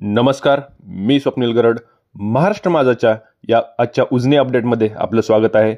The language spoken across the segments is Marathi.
नमस्कार, मी स्वप्नील गरड. महाराष्ट्र माझाच्या या आजच्या उजनी अपडेटमध्ये आपलं स्वागत आहे.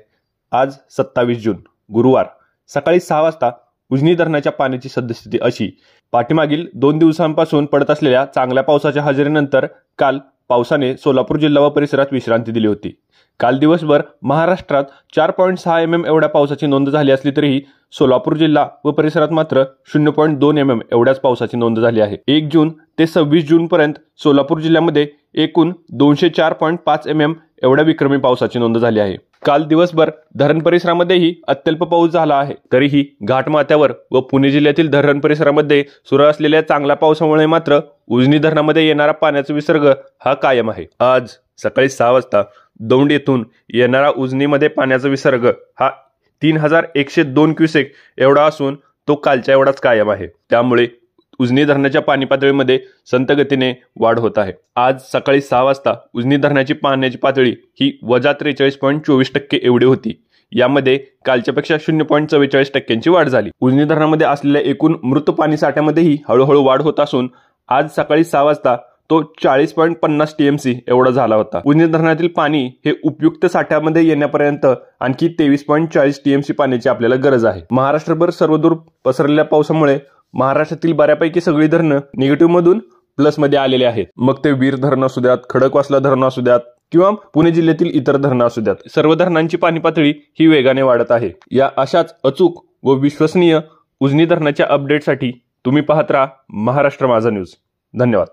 आज 27 जून गुरुवार सकाळी 6 वाजता उजनी धरणाच्या पाण्याची सद्यस्थिती अशी. पाठीमागील 2 दिवसांपासून पडत असलेल्या चांगल्या पावसाच्या हजेरीनंतर काल पावसाने सोलापूर जिल्हा व परिसरात विश्रांती दिली होती. काल दिवसभर महाराष्ट्रात 4.6 mm एवढ्या पावसाची नोंद झाली असली तरीही सोलापूर जिल्हा व परिसरात मात्र 0.2 mm एवढ्याच पावसाची नोंद झाली आहे. 1 जून ते 26 जून पर्यंत सोलापूर जिल्ह्यामध्ये एकूण 204.5 mm एवढ्या विक्रमी पावसाची नोंद झाली आहे. काल दिवसभर धरण परिसरामध्येही अत्यल्प पाऊस झाला आहे. तरीही घाटमाथ्यावर व पुणे जिल्ह्यातील धरण परिसरामध्ये सुरू असलेल्या चांगल्या पावसामुळे मात्र उजनी धरणामध्ये येणारा पाण्याचा विसर्ग हा कायम आहे. आज सकाळी 6 वाजता दौंड येथून येणारा उजनीमध्ये पाण्याचा विसर्ग हा 3102 क्युसेक एवढा असून तो कालच्या एवढाच कायम आहे. त्यामुळे उजनी धरणाच्या पाणी पातळीमध्ये संत गतीने वाढ होत आहे. आज सकाळी 6 वाजता उजनी धरणाची पाण्याची पातळी ही -43.24% एवढी होती. यामध्ये कालच्यापेक्षा 0.44% वाढ झाली. उजनी धरणामध्ये असलेल्या एकूण मृत पाणी साठ्यामध्येही हळूहळू वाढ होत असून आज सकाळी 6 वाजता तो 40.50 TMC एवढा झाला होता. उजनी धरणातील पाणी हे उपयुक्त साठ्यामध्ये येण्यापर्यंत आणखी 23.40 TMC पाण्याची आपल्याला गरज आहे. महाराष्ट्रभर सर्वदूर पसरलेल्या पावसामुळे महाराष्ट्रातील बऱ्यापैकी सगळी धरणं निगेटिव्ह मधून प्लस मध्ये आलेले आहेत. मग ते वीर धरण असू द्यात, खडकवासला धरण असू द्यात किंवा पुणे जिल्ह्यातील इतर धरणं असू द्यात, सर्व धरणांची पाणी पातळी ही वेगाने वाढत आहे. या अशाच अचूक व विश्वसनीय उजनी धरणाच्या अपडेटसाठी तुम्ही पाहत राहा महाराष्ट्र माझा न्यूज. धन्यवाद.